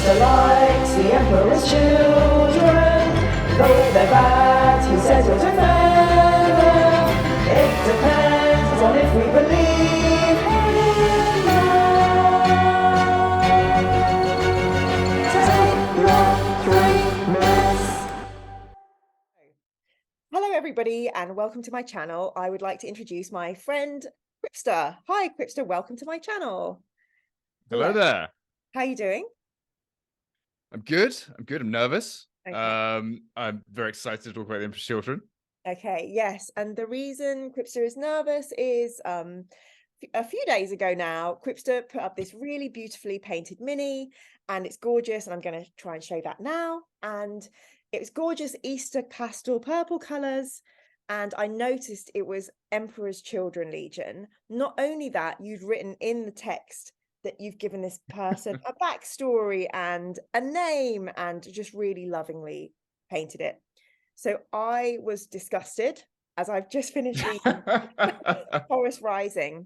Cripster likes the Emperor's children. Though they're bad, he says you'll defend them. It depends on if we believe in them. Take your 3 minutes. Hello everybody and welcome to my channel. I would like to introduce my friend Cripster. Hi Cripster, welcome to my channel. Hello there. How are you doing? I'm good. I'm nervous. Okay. I'm very excited to talk about the Emperor's Children. Okay, yes. And the reason Cripster is nervous is a few days ago now, Cripster put up this really beautifully painted mini and it's gorgeous. And I'm going to try and show that now. And it was gorgeous Easter pastel purple colors. And I noticed it was Emperor's Children Legion. Not only that, you'd written in the text that you've given this person a backstory and a name and just really lovingly painted it. So I was disgusted as I've just finished reading Horus Rising.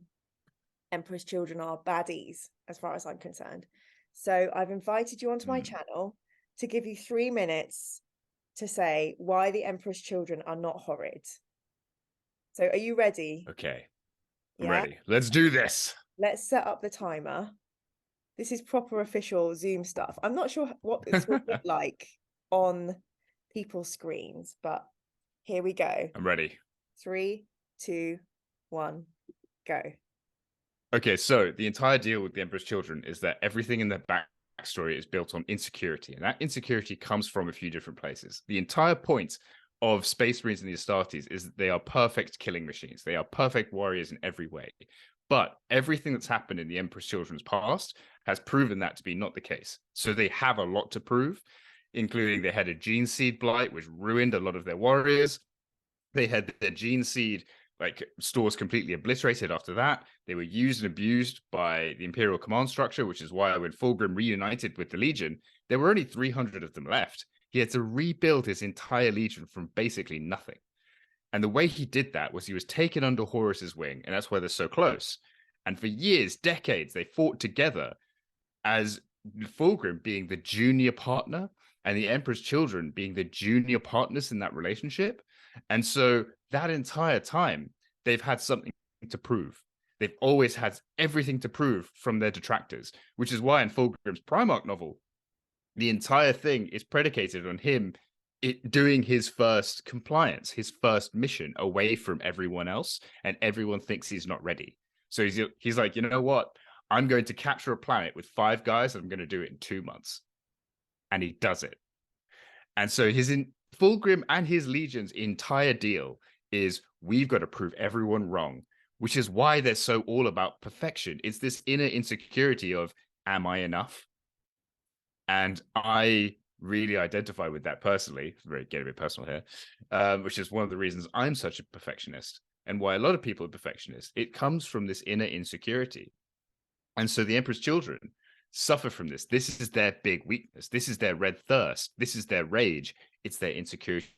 Emperor's Children are baddies as far as I'm concerned. So I've invited you onto my channel to give you 3 minutes to say why the Emperor's Children are not horrid. So are you ready? Okay. I'm Yeah? ready. Let's do this. Let's set up the timer. This is proper official Zoom stuff. I'm not sure what this will look like on people's screens, but here we go. I'm ready. 3, 2, 1, go. Okay, so the entire deal with the Emperor's Children is that everything in their backstory is built on insecurity, and that insecurity comes from a few different places. The entire point of Space Marines and the Astartes is that they are perfect killing machines. They are perfect warriors in every way. But everything that's happened in the Emperor's Children's past has proven that to be not the case. So they have a lot to prove, including they had a Geneseed blight, which ruined a lot of their warriors. They had their Geneseed stores completely obliterated after that. They were used and abused by the Imperial command structure, which is why when Fulgrim reunited with the Legion, there were only 300 of them left. He had to rebuild his entire Legion from basically nothing. And the way he did that was he was taken under Horus's wing, and that's why they're so close. And for years, decades, they fought together as Fulgrim being the junior partner and the Emperor's Children being the junior partners in that relationship. And so that entire time, they've had something to prove. They've always had everything to prove from their detractors, which is why in Fulgrim's Primarch novel, the entire thing is predicated on him doing his first compliance, his first mission away from everyone else, and everyone thinks he's not ready. So he's like, you know what? I'm going to capture a planet with 5 guys, and I'm going to do it in 2 months. And he does it. And so Fulgrim and his Legion's entire deal is we've got to prove everyone wrong, which is why they're so all about perfection. It's this inner insecurity of, am I enough? And I really identify with that personally. Get a bit personal here, which is one of the reasons I'm such a perfectionist and why a lot of people are perfectionists. It comes from this inner insecurity. And so the Emperor's Children suffer from this. This is their big weakness. This is their red thirst. This is their rage. It's their insecurity.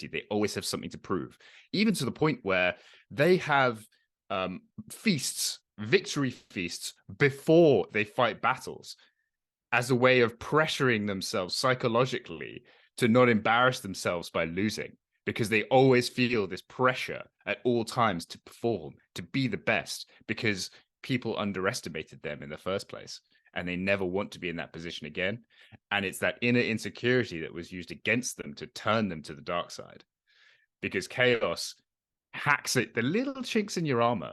They always have something to prove, even to the point where they have feasts, victory feasts, before they fight battles as a way of pressuring themselves psychologically to not embarrass themselves by losing, because they always feel this pressure at all times to perform, to be the best, because people underestimated them in the first place. And they never want to be in that position again. And it's that inner insecurity that was used against them to turn them to the dark side. Because chaos hacks at the little chinks in your armor.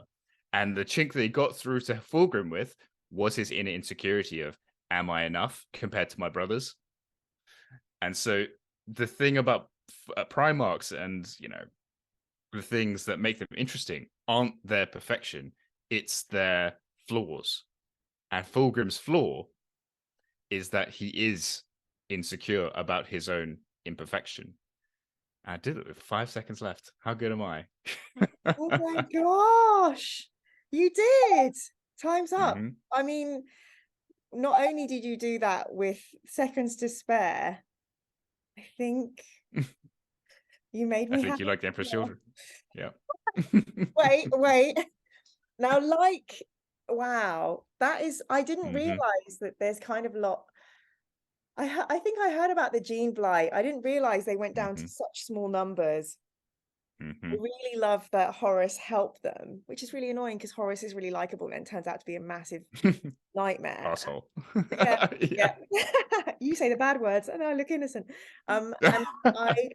And the chink that he got through to Fulgrim with was his inner insecurity of, am I enough compared to my brothers? And so the thing about Primarchs and, the things that make them interesting aren't their perfection. It's their flaws. And Fulgrim's flaw is that he is insecure about his own imperfection. I did it with 5 seconds left. How good am I? Oh my gosh, you did. Time's up. Mm-hmm. I mean, not only did you do that with seconds to spare, I think you made me I think happy. you like the Emperor's Children. Yeah. Wait. Now, wow, that is, I didn't realize that there's kind of a lot I think I heard about the gene blight. I didn't realize they went down to such small numbers. I really love that Horus helped them, which is really annoying because Horus is really likable and turns out to be a massive nightmare. Asshole. Yeah. You say the bad words and I look innocent. And I,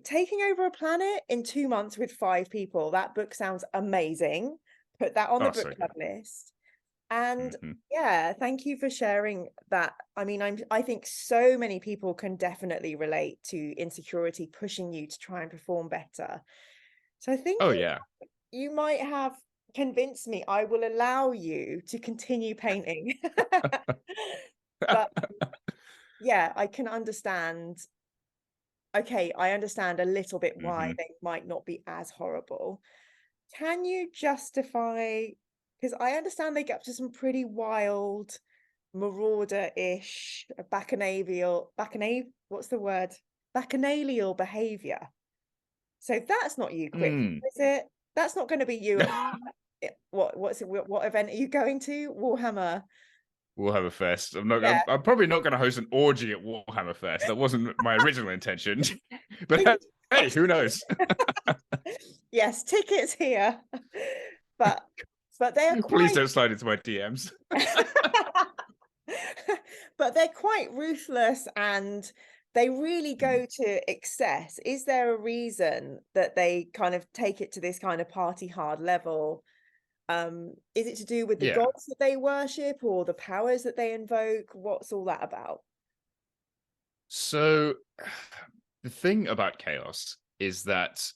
taking over a planet in 2 months with 5 people, that book sounds amazing. Put that on the book club list. And yeah, thank you for sharing that. I mean, I think so many people can definitely relate to insecurity pushing you to try and perform better. So I think you might have convinced me. I will allow you to continue painting. But yeah, I can understand. Okay, I understand a little bit why they might not be as horrible. Can you justify, because I understand they get up to some pretty wild, marauder-ish, what's the word? Bacchanalial behavior. So that's not you, Quip, is it? That's not going to be you. What event are you going to? Warhammer Fest. I'm probably not going to host an orgy at Warhammer Fest. That wasn't my original intention. But hey, who knows? Yes, tickets here. But they're Please don't slide into my DMs. But they're quite ruthless and they really go to excess. Is there a reason that they kind of take it to this kind of party hard level? Is it to do with the gods that they worship or the powers that they invoke? What's all that about? So the thing about chaos is that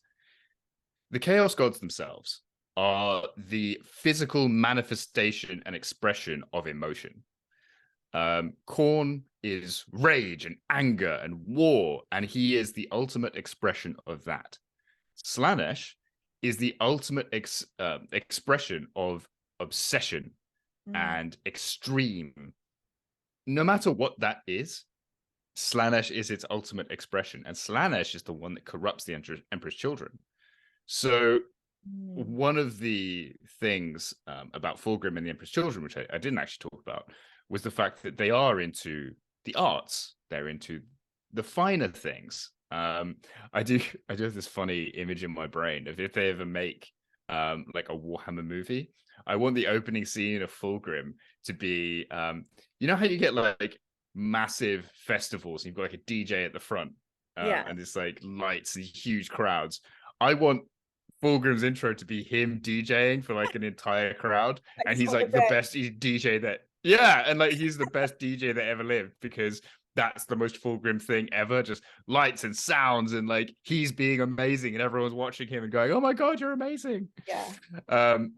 the chaos gods themselves are the physical manifestation and expression of emotion. Khorne is rage and anger and war, and he is the ultimate expression of that. Slaanesh is the ultimate expression of obsession and extreme. No matter what that is, Slaanesh is its ultimate expression, and Slaanesh is the one that corrupts the Emperor's children. So one of the things about Fulgrim and the Emperor's children, which I didn't actually talk about, was the fact that they are into the arts. They're into the finer things. I do have this funny image in my brain of if they ever make like a Warhammer movie, I want the opening scene of Fulgrim to be you know how you get like massive festivals and you've got like a DJ at the front and it's like lights and huge crowds. I want Fulgrim's intro to be him DJing for like an entire crowd, and he's like the best DJ that and like he's the best DJ that ever lived, because that's the most Fulgrim thing ever, just lights and sounds, and like he's being amazing and everyone's watching him and going, oh my god, you're amazing. And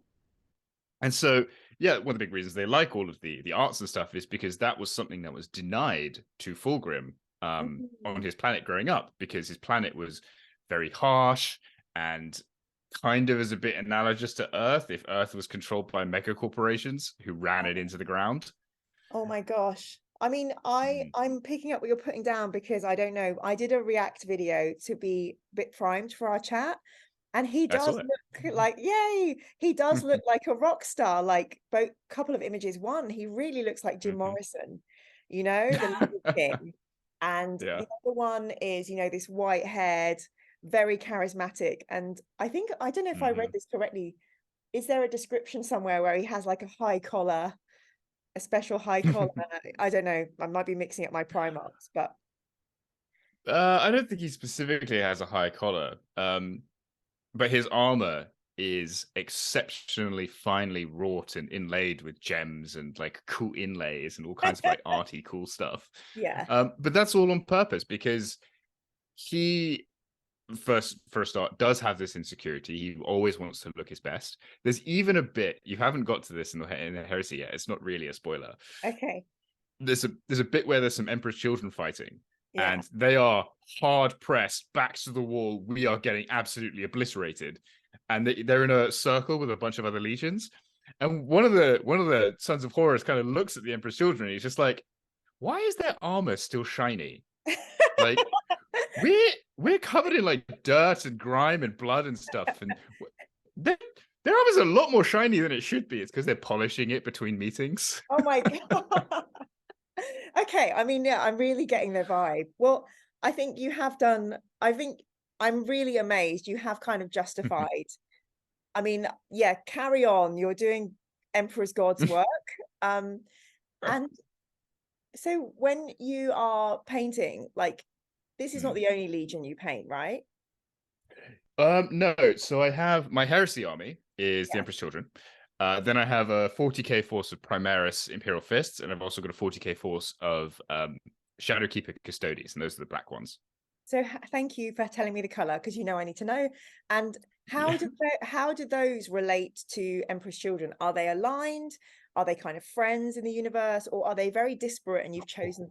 so one of the big reasons they like all of the arts and stuff is because that was something that was denied to Fulgrim on his planet growing up, because his planet was very harsh and kind of is a bit analogous to Earth if Earth was controlled by mega corporations who ran it into the ground. Oh my gosh. I mean, I'm picking up what you're putting down because I don't know. I did a react video to be a bit primed for our chat, and he does look like, he does look like a rock star. Like both couple of images. One, he really looks like Jim Morrison, the Little King. And the other one is, this white-haired, very charismatic. And I don't know if I read this correctly. Is there a description somewhere where he has like a high collar? A special high collar? I don't know. I might be mixing up my Primarchs, but I don't think he specifically has a high collar. But his armor is exceptionally finely wrought and inlaid with gems and like cool inlays and all kinds of like arty cool stuff. But that's all on purpose, because he for a start does have this insecurity. He always wants to look his best. There's even a bit, you haven't got to this in the Heresy yet, it's not really a spoiler. Okay. There's a bit where there's some Emperor's children fighting, and they are hard pressed, backs to the wall. We are getting absolutely obliterated, and they're in a circle with a bunch of other legions. And one of the Sons of Horus kind of looks at the Emperor's children, and he's just like, "Why is their armor still shiny? Like we're covered in like dirt and grime and blood and stuff, and their armor's a lot more shiny than it should be. It's because they're polishing it between meetings." Oh my god. Okay, I mean, yeah, I'm really getting the vibe. Well, I think you have done, I think I'm really amazed you have kind of justified. I mean, yeah, carry on. You're doing Emperor's God's work. And so when you are painting, like, this is not the only Legion you paint, right? No. So I have my Heresy army is the Yeah. Emperor's Children. Then I have a 40k force of Primaris Imperial Fists, and I've also got a 40k force of Shadowkeeper Custodies, and those are the black ones. So thank you for telling me the color, because you know I need to know. And how did those relate to Emperor's Children? Are they aligned? Are they kind of friends in the universe, or are they very disparate and you've chosen?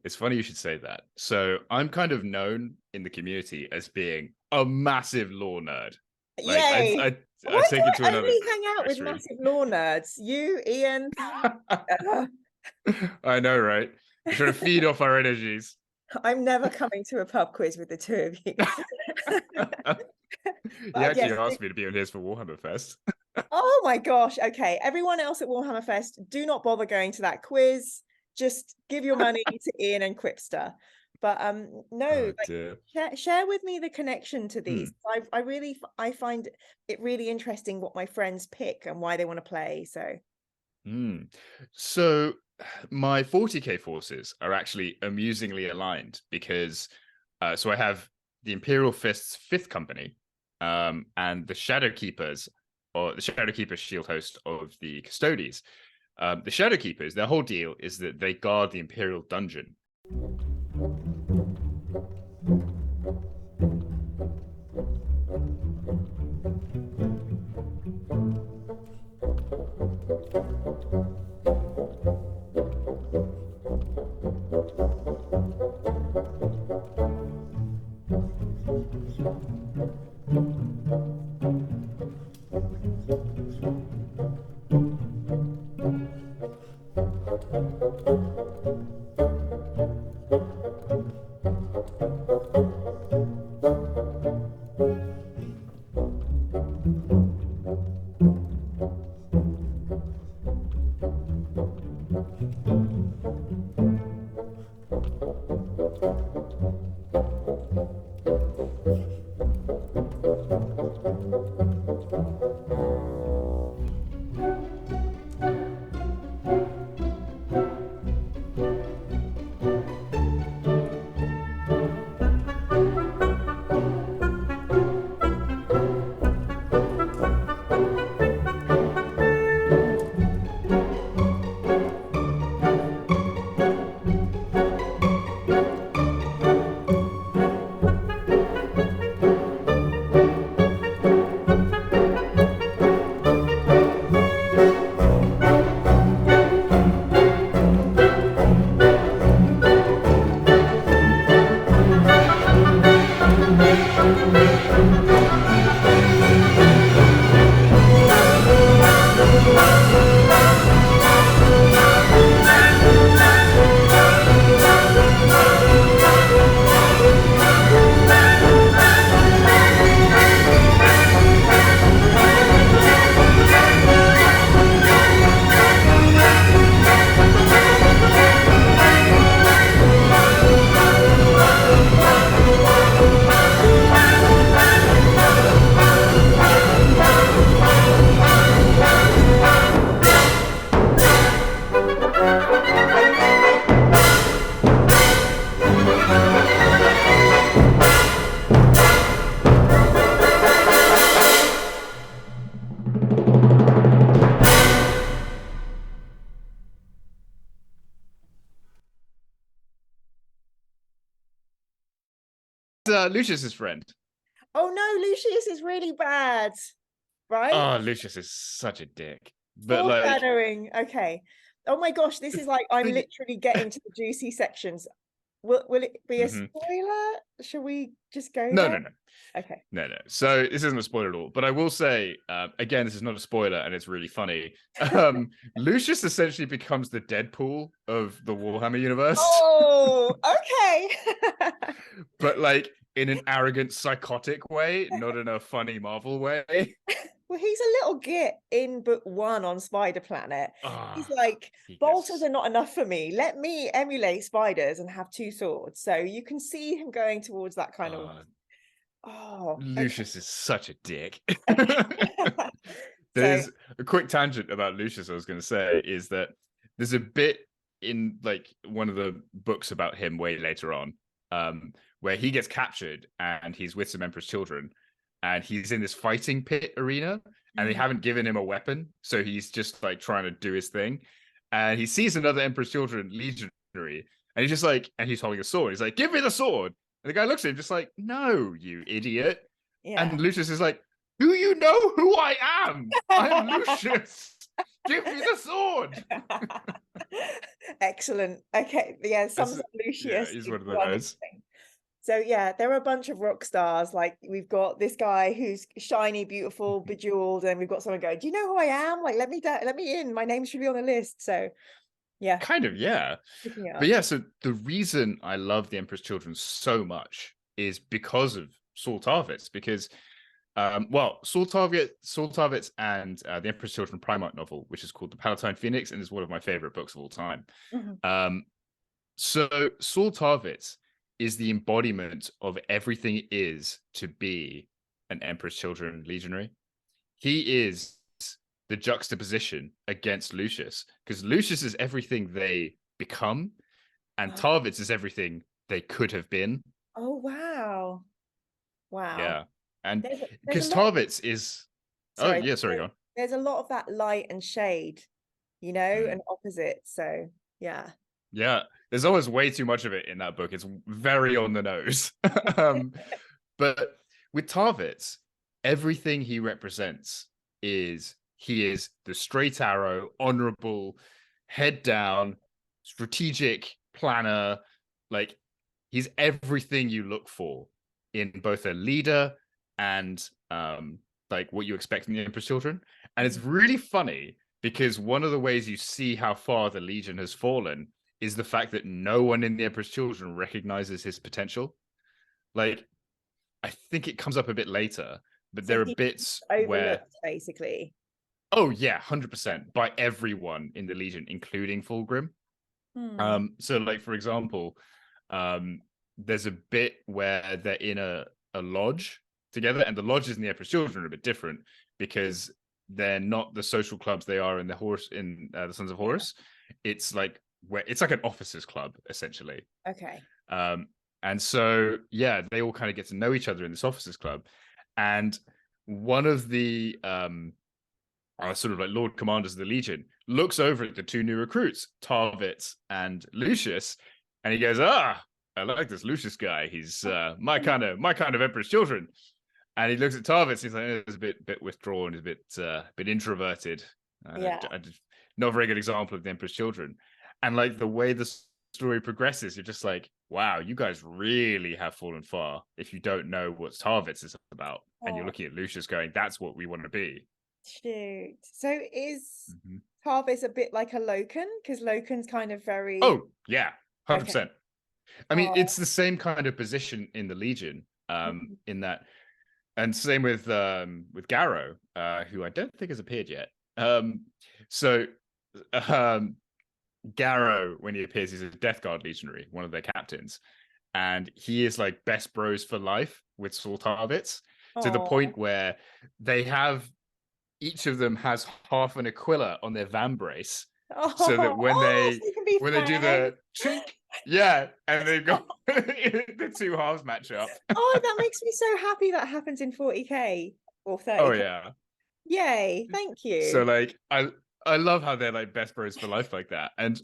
It's funny you should say that. So I'm kind of known in the community as being a massive lore nerd. Like Yay! I take it to I another only hang out with extreme. massive lore nerds? You, Ian. I know, right? You're trying to feed off our energies. I'm never coming to a pub quiz with the two of you. He actually yes, asked me to be on his for Warhammer Fest. Oh my gosh. Okay. Everyone else at Warhammer Fest, do not bother going to that quiz. Just give your money to Ian and Quipster. But no, share with me the connection to these. I find it really interesting what my friends pick and why they want to play. So my 40k forces are actually amusingly aligned because so I have the Imperial Fists 5th Company and the Shadowkeepers, or the Shadowkeepers shield host of the Custodies. The Shadowkeepers, their whole deal is that they guard the Imperial Dungeon. Lucius's friend. Oh no, Lucius is really bad, right? Oh, Lucius is such a dick. But Foreshadowing. Okay. Oh my gosh, this is like I'm literally getting to the juicy sections. Will it be a spoiler? Should we just go? No. Okay. No. So this isn't a spoiler at all. But I will say, again, this is not a spoiler, and it's really funny. Lucius essentially becomes the Deadpool of the Warhammer universe. Oh, okay. But like in an arrogant, psychotic way, not in a funny Marvel way. Well, he's a little git in book 1 on Spider Planet. He's like, he bolters gets- are not enough for me. Let me emulate spiders and have 2 swords. So you can see him going towards that kind of. Oh, Lucius is such a dick. okay. There's a quick tangent about Lucius I was going to say is that there's a bit in like one of the books about him way later on, where he gets captured and he's with some Emperor's children and he's in this fighting pit arena and they haven't given him a weapon. So he's just like trying to do his thing. And he sees another Emperor's children legionary and he's just like, and he's holding a sword. He's like, give me the sword. And the guy looks at him just like, no, you idiot. Yeah. And Lucius is like, do you know who I am? I'm Lucius. Give me the sword. Excellent. Okay. Yeah, sums up Lucius. Yeah, he's one of those. wonderful. So yeah, there are a bunch of rock stars. Like we've got this guy who's shiny, beautiful, bejeweled, and we've got someone going, do you know who I am? Like, let me in. My name should be on the list. So yeah. Kind of, yeah. But yeah, so the reason I love the Emperor's Children so much is because of Saul Tarvitz, because Saul Tarvitz and the Emperor's Children Primarch novel, which is called The Palatine Phoenix, and is one of my favorite books of all time. So Saul Tarvitz is the embodiment of everything it is to be an Emperor's Children legionary. He is the juxtaposition against Lucius, because Lucius is everything they become, and Tarvitz is everything they could have been. Oh wow. Yeah. And there's because a lot... Tarvitz is sorry, go on. There's a lot of that light and shade, you know, and opposite. So yeah. There's always way too much of it in that book. It's very on the nose. But with Tarvitz, everything he represents is he is the straight arrow, honorable, head down, strategic planner. Like he's everything you look for in both a leader and like what you expect from the Emperor's Children. And it's really funny because one of the ways you see how far the Legion has fallen is the fact that no one in the Emperor's Children recognizes his potential. Like, I think it comes up a bit later, but there are bits where basically. Oh yeah, 100% by everyone in the Legion, including Fulgrim. So like for example, there's a bit where they're in a lodge together, and the lodges in the Emperor's Children are a bit different because they're not the social clubs they are in the Sons of Horus. It's like it's like an officers club essentially. Okay. And so yeah, they all kind of get to know each other in this officers club, and one of the sort of like Lord Commanders of the Legion looks over at the 2 new recruits, Tarvitz and Lucius, and he goes, I like this Lucius guy. He's my kind of Emperor's Children. And he looks at Tarvitz, he's like, he's a bit withdrawn, he's a bit introverted. Not a very good example of the Emperor's Children. And like the way the story progresses, you're just like, wow, you guys really have fallen far if you don't know what Tarvitz is about. And you're looking at Lucius going, that's what we want to be. Shoot. So is Tarvitz a bit like a Loken? Because Loken's kind of very... Oh, yeah, 100%. Okay. I mean, it's the same kind of position in the Legion, in that, and same with Garrow, who I don't think has appeared yet. Garrow, when he appears, he's a Death Guard legionary, one of their captains, and he is like best bros for life with Saul Tarvitz, to the point where they have... each of them has half an Aquila on their vambrace, so that when they do the chink, and they've got the 2 halves match up. That makes me so happy that happens in 40k or 30k. Oh yeah. Yay, thank you. So like I love how they're like best bros for life like that. And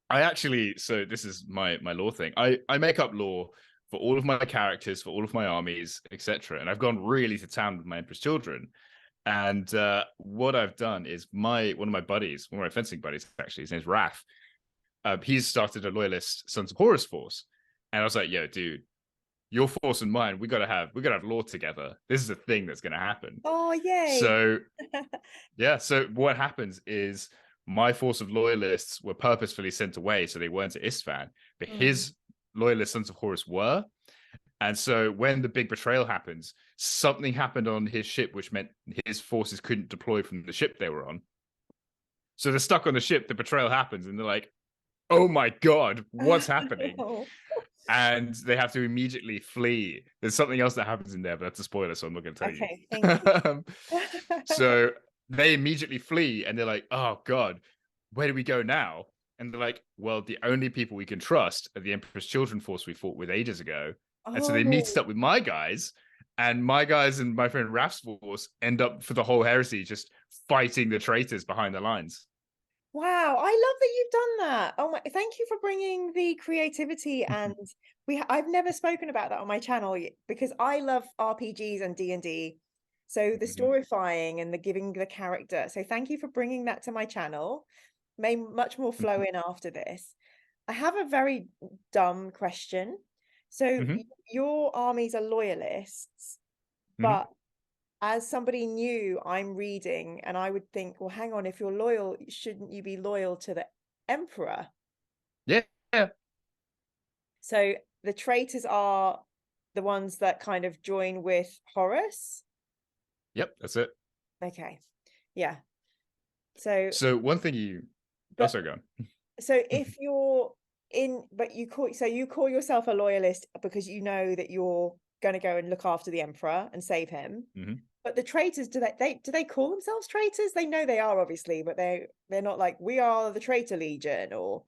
I actually, so this is my lore thing. I make up lore for all of my characters, for all of my armies, etc. And I've gone really to town with my Emperor's Children. And what I've done is one of my fencing buddies, actually, his name's Raph. He's started a Loyalist Sons of Horus force, and I was like, "Yo, dude, your force and mine, we gotta have lore together. This is a thing that's gonna happen." Oh yay! So yeah, so what happens is my force of Loyalists were purposefully sent away, so they weren't at Istvan, but his Loyalist Sons of Horus were. And so when the big betrayal happens, something happened on his ship, which meant his forces couldn't deploy from the ship they were on. So they're stuck on the ship, the betrayal happens, and they're like, oh my God, what's happening? Oh. And they have to immediately flee. There's something else that happens in there, but that's a spoiler, so I'm not going to tell you. Okay, thank you. So they immediately flee, and they're like, oh God, where do we go now? And they're like, well, the only people we can trust are the Emperor's Children force we fought with ages ago. And so they meet Oh. up with my guys, and my guys and my friend Raf's force end up for the whole heresy just fighting the traitors behind the lines. Wow, I love that you've done that. Oh my, thank you for bringing the creativity, and I've never spoken about that on my channel because I love RPGs and D&D. So the storifying and the giving the character. So thank you for bringing that to my channel. May much more flow in after this. I have a very dumb question. So your armies are loyalists, but as somebody new, I'm reading and I would think, well, hang on, if you're loyal, shouldn't you be loyal to the Emperor? Yeah. So the traitors are the ones that kind of join with Horus? Yep, that's it. Okay. Yeah. So one thing you also go on. So if you're but you call yourself a loyalist because you know that you're going to go and look after the Emperor and save him. But the traitors, do they call themselves traitors? They know they are, obviously, but they're not like, we are the Traitor Legion, or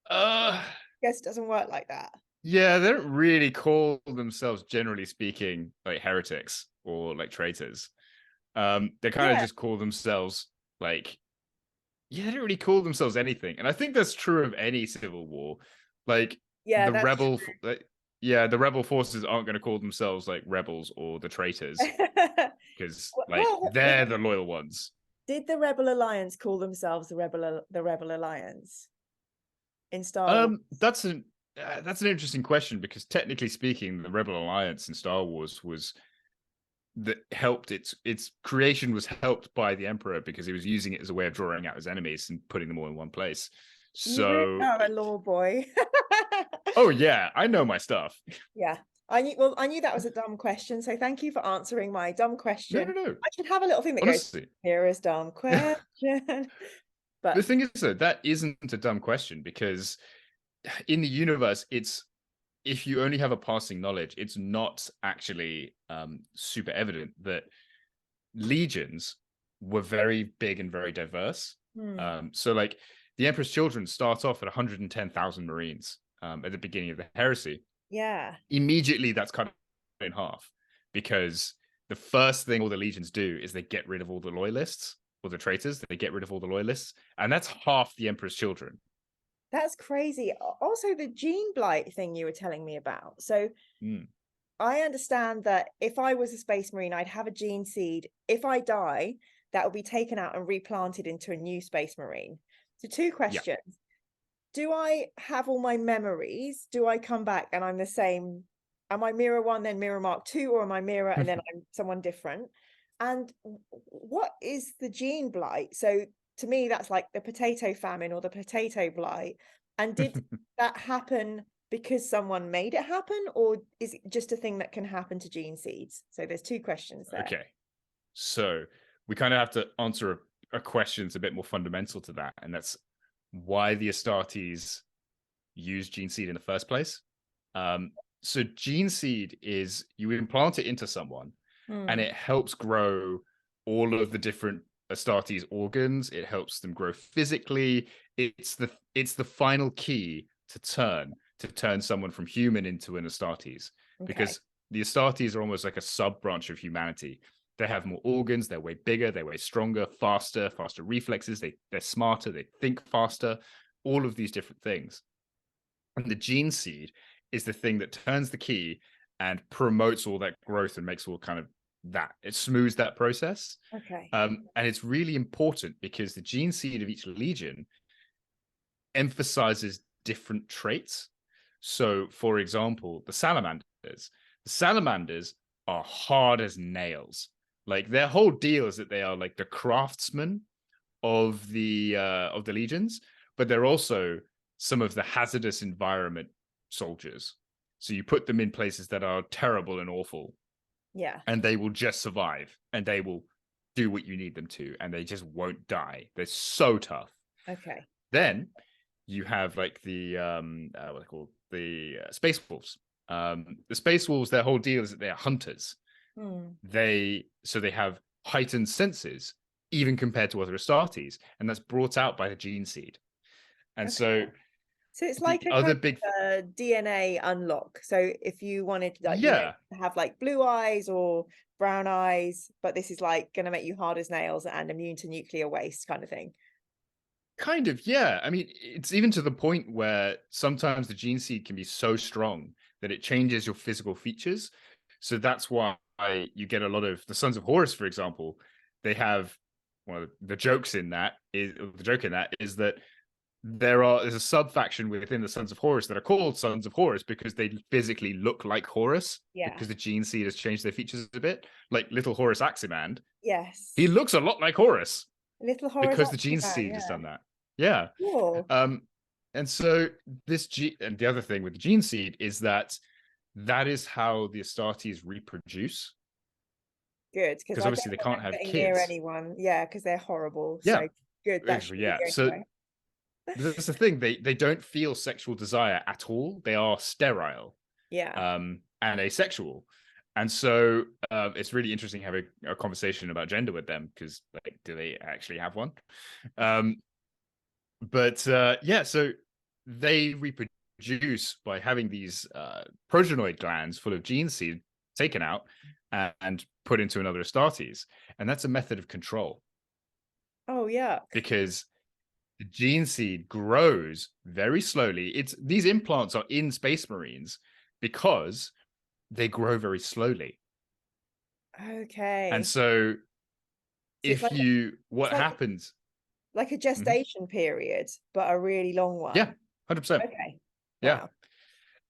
I guess it doesn't work like that. Yeah, they don't really call themselves, generally speaking, like heretics or like traitors. They kind of just call themselves like, they don't really call themselves anything. And I think that's true of any civil war. Like the rebel, the rebel forces aren't going to call themselves like rebels or the traitors because they're the loyal ones. Did the Rebel Alliance call themselves the Rebel Alliance in Star Wars? That's an interesting question, because technically speaking, the Rebel Alliance in Star Wars was that helped its creation was helped by the Emperor, because he was using it as a way of drawing out his enemies and putting them all in one place. So you are a law boy. Oh yeah, I know my stuff. Yeah, I knew that was a dumb question, so thank you for answering my dumb question. No. I should have a little thing that Honestly, goes, here is dumb question. But the thing is, though, that isn't a dumb question, because in the universe, if you only have a passing knowledge, it's not actually super evident that legions were very big and very diverse. So like the Emperor's Children start off at 110,000 Marines at the beginning of the Heresy. Yeah. Immediately that's cut in half, because the first thing all the legions do is they get rid of all the loyalists or the traitors. They get rid of all the loyalists, and that's half the Emperor's Children. That's crazy. Also, the gene blight thing you were telling me about. So I understand that if I was a Space Marine, I'd have a gene seed. If I die, that will be taken out and replanted into a new Space Marine. So 2 questions. Yeah. Do I have all my memories? Do I come back and I'm the same? Am I Mirror 1, then Mirror Mark 2, or am I Mirror and then I'm someone different? And what is the gene blight? So to me, that's like the potato famine or the potato blight. And did that happen because someone made it happen, or is it just a thing that can happen to gene seeds? So there's 2 questions there. Okay. So we kind of have to answer a question that's a bit more fundamental to that. And that's why the Astartes use Geneseed in the first place. So Geneseed is, you implant it into someone and it helps grow all of the different Astartes organs. It helps them grow physically. It's the final key to turn someone from human into an Astartes, because the Astartes are almost like a sub branch of humanity. They have more organs, they're way bigger, they're way stronger, faster reflexes, they're smarter, they think faster, all of these different things. And the gene seed is the thing that turns the key and promotes all that growth and makes all kind of that. It smooths that process. And it's really important because the gene seed of each legion emphasizes different traits. So, for example, the salamanders are hard as nails. Like, their whole deal is that they are like the craftsmen of the legions, but they're also some of the hazardous environment soldiers. So you put them in places that are terrible and awful, Yeah. and they will just survive, and they will do what you need them to, and they just won't die. They're so tough. Okay. Then you have like the what are they called? The Space Wolves. The Space Wolves, their whole deal is that they are hunters. They have heightened senses, even compared to other Astartes, and that's brought out by the Geneseed. And so it's like a other kind big of DNA unlock. So if you wanted, like, yeah, to have like blue eyes or brown eyes, but this is like going to make you hard as nails and immune to nuclear waste kind of thing. kind of, yeah. I mean, it's even to the point where sometimes the Geneseed can be so strong that it changes your physical features. So that's why you get a lot of the Sons of Horus, for example. They have one of the jokes in that is that there's a sub faction within the Sons of Horus that are called Sons of Horus because they physically look like Horus. Yeah. Because the Geneseed has changed their features a bit, like little Horus Aximand. Yes. He looks a lot like Horus. Little Horus because the Aximand, Geneseed has done that. Yeah. Cool. And so and the other thing with the Geneseed is that is how the Astartes reproduce. Good, because obviously they can't have kids near anyone. Yeah, because they're horrible. Yeah. So good. That should Yeah. be So anyway. that's the thing. They don't feel sexual desire at all. They are sterile. Yeah. And asexual. And so it's really interesting having a conversation about gender with them because, like, do they actually have one? Yeah, so they reproduce by having these progenoid glands full of Geneseed taken out and put into another Astartes. And that's a method of control. Oh, yeah. Because the Geneseed grows very slowly. These implants are in Space Marines because they grow very slowly. Okay. And so if like what happens like a gestation period, but a really long one. Yeah, 100%. Okay. Yeah.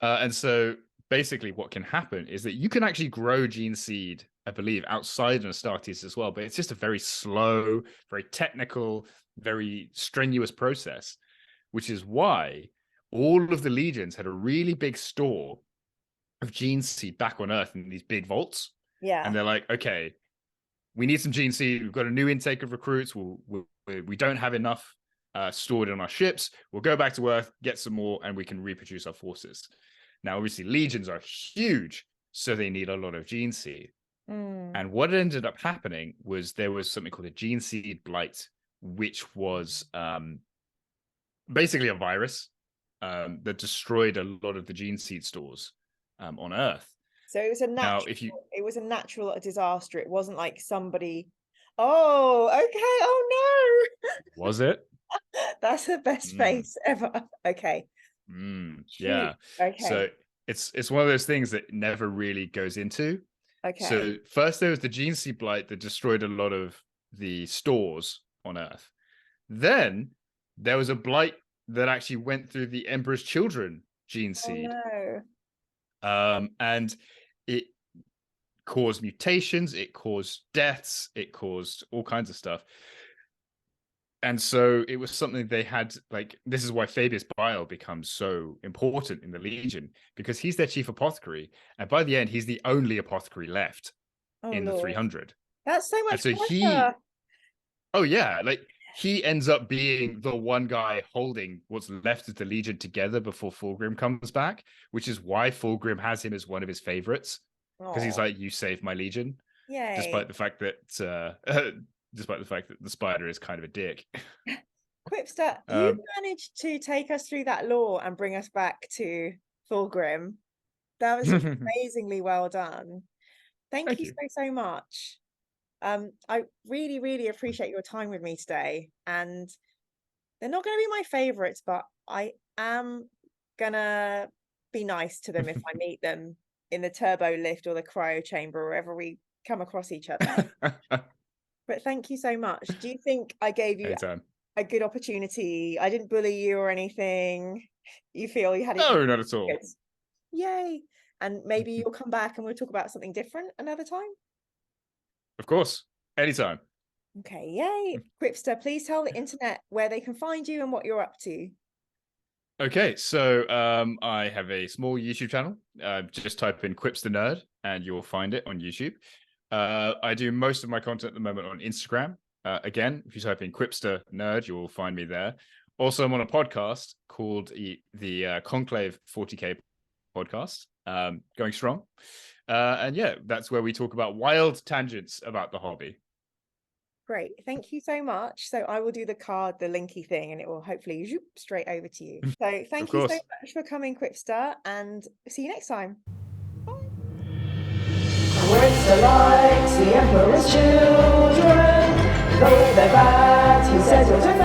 Wow. And so basically what can happen is that you can actually grow Geneseed, I believe, outside an Astartes as well, but it's just a very slow, very technical, very strenuous process, which is why all of the legions had a really big store of Geneseed back on Earth in these big vaults. Yeah. And they're like, okay, we need some Geneseed. We've got a new intake of recruits. We don't have enough stored on our ships. We'll go back to Earth, get some more, and we can reproduce our forces. Now, obviously, legions are huge, so they need a lot of Geneseed. And what ended up happening was there was something called a Geneseed blight, which was basically a virus that destroyed a lot of the Geneseed stores on Earth. So it was a natural disaster. It wasn't like somebody. Oh, okay. Oh no. Was it? That's the best face ever. Okay. Yeah. Okay. So it's one of those things that never really goes into. Okay. So first there was the Geneseed blight that destroyed a lot of the stores on Earth. Then there was a blight that actually went through the Emperor's Children Geneseed. Oh no. And it caused mutations, it caused deaths, it caused all kinds of stuff. And so it was something they had, like, this is why Fabius Bile becomes so important in the Legion, because he's their chief apothecary. And by the end, he's the only apothecary left in the 300. That's so much and so pressure. he ends up being the one guy holding what's left of the Legion together before Fulgrim comes back, which is why Fulgrim has him as one of his favorites. Because he's like, you saved my Legion. Yay. Despite the fact that the spider is kind of a dick. Quipster, you managed to take us through that lore and bring us back to Fulgrim. That was amazingly well done. Thank you so much. I really, really appreciate your time with me today. And they're not going to be my favorites, but I am gonna be nice to them if I meet them in the turbo lift or the cryo chamber, wherever we come across each other. But thank you so much. Do you think I gave you a good opportunity? I didn't bully you or anything. You feel you had it? No, not at all. Good. Yay. And maybe you'll come back and we'll talk about something different another time. Of course. Anytime. Okay, yay. Quipster, please tell the internet where they can find you and what you're up to. Okay, so I have a small YouTube channel. Just type in Quips the Nerd and you'll find it on YouTube. I do most of my content at the moment on Instagram. Again, if you type in Quipster Nerd, you'll find me there. Also, I'm on a podcast called the Conclave 40K podcast, going strong. And yeah, that's where we talk about wild tangents about the hobby. Great. Thank you so much. So I will do the linky thing, and it will hopefully zoop straight over to you. So thank you so course. much for coming, Quipster, and see you next time. Quipster likes the Emperor's children. Though they're bad, he says you'll turn